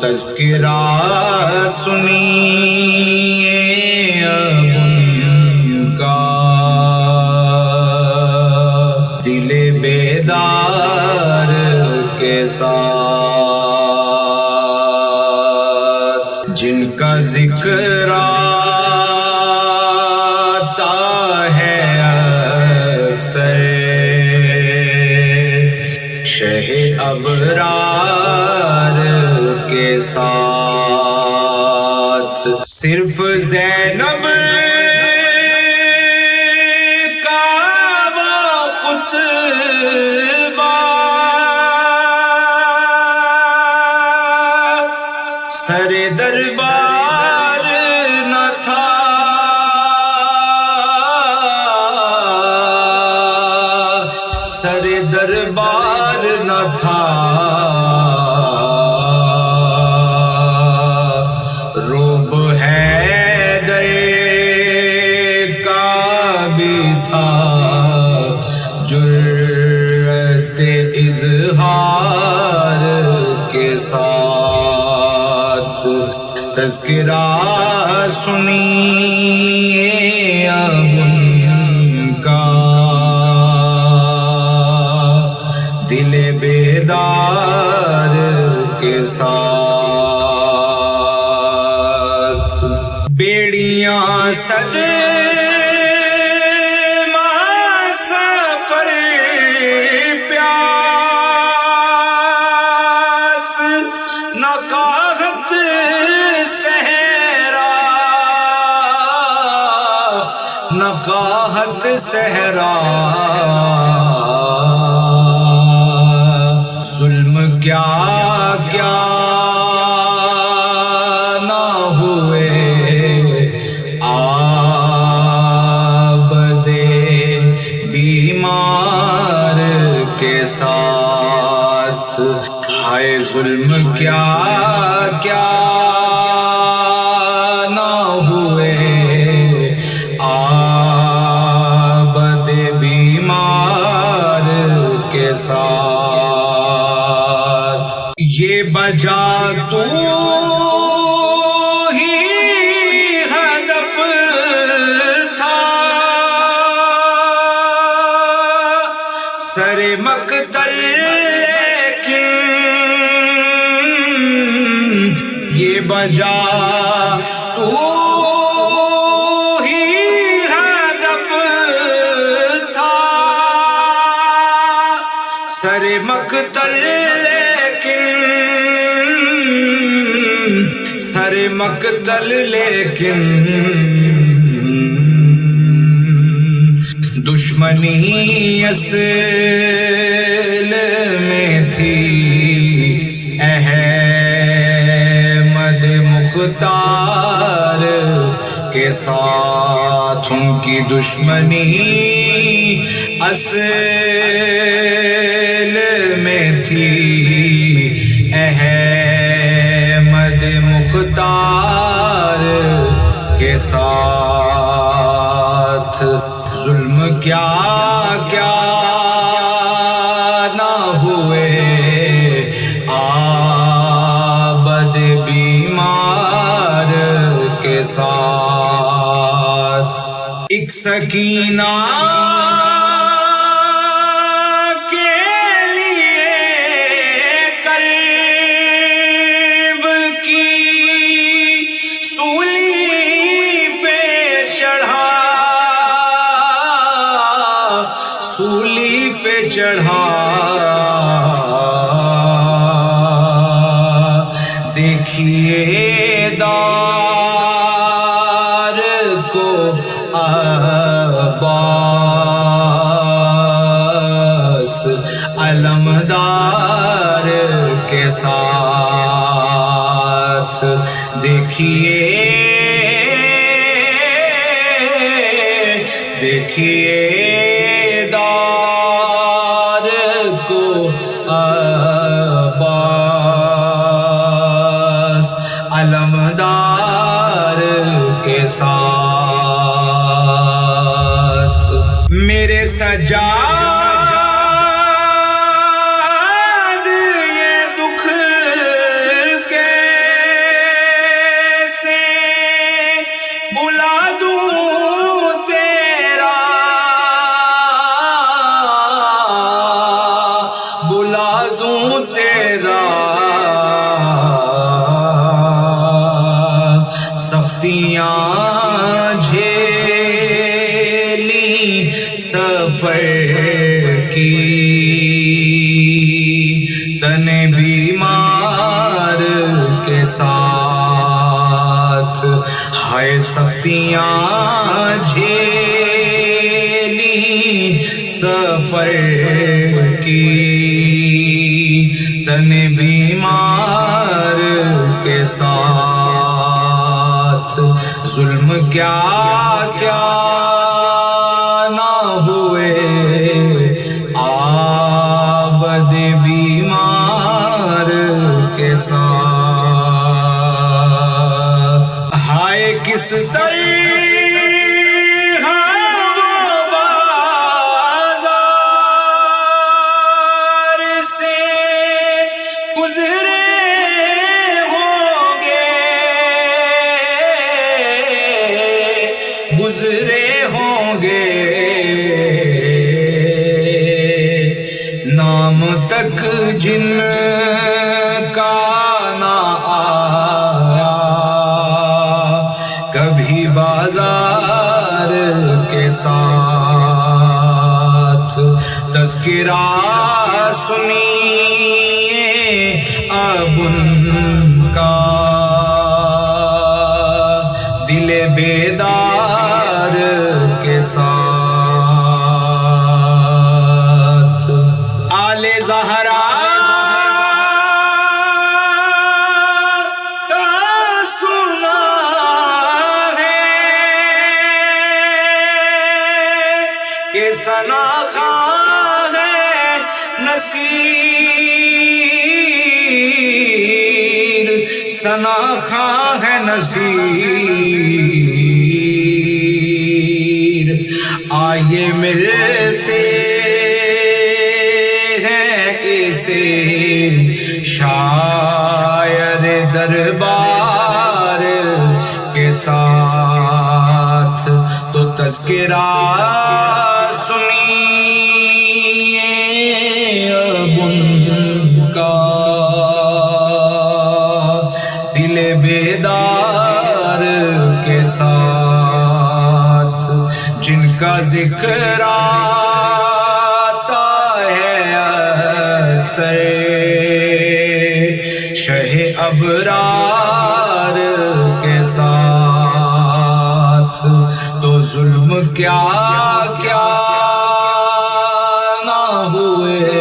تذکرہ سنیے اب ان کا، دل بیدار کے ساتھ، جن کا ذکر آتا ہے اکثر شہ ابرار کے ساتھ، صرف زینب کا وہ خطبہ سر دربار نہ تھا، سر دربار نہ تھا، روب حیدر کا بھی تھا، جرأت اظہار کے ساتھ، تذکرہ سنیے اب ان کا، دل بیدار کے ساتھ، بیڑیاں صد سفر پیاس، نقاہت صحرا، نقاہت صحرا، ظلم کیا کیا نہ ہوئے عابد بیمار کے ساتھ، ہائے ظلم کیا کیا نہ ہوئے عابد بیمار کے ساتھ، یہ بجا تو ہی ہدف تھا، سر مقتل لیکن یہ بجا تو ہی ہدف تھا، سر مقتل لیکن، سر مقتل لیکن، دشمنی اصل میں تھی احمد مختار کے ساتھ، ان کی دشمنی اصل میں تھی احمد مختار کے ساتھ، ظلم کیا کیا نہ ہوئے عابد بیمار کے ساتھ، ایک سکینہ سولی پہ چڑھا، دیکھیے دار کو عباس علمدار کے ساتھ، دیکھیے دیکھیے عباس علمدار کے ساتھ، میرے سجاد یہ دکھ کے سختیاں جھیلی سفر کی، تن بیمار کے ساتھ ہائے سختیاں جھیلی سفر کی، تن بیمار کے ساتھ ظلم کیا کیا نہ ہوئے عابد بیمار کے ساتھ، ہائے کس طرح گزرے ہوں گے نام تک جن کا نہ آیا کبھی بازار کے ساتھ، تذکرہ سنیے اب ان کا دل بیدار کے ساتھ، آل زہرا کا سنا ہے کہ ثنا خواں ہے نصیر، ثنا خواں ہے نصیر، آئیے ملتے ہیں اسے شاعر دربار کے ساتھ، تو تذکرہ سنیے اب ان کا دل بیدار کے ساتھ، جن کا ذکر آتا ہے اکثر شہ ابرار کے ساتھ، تو ظلم کیا کیا نہ ہوئے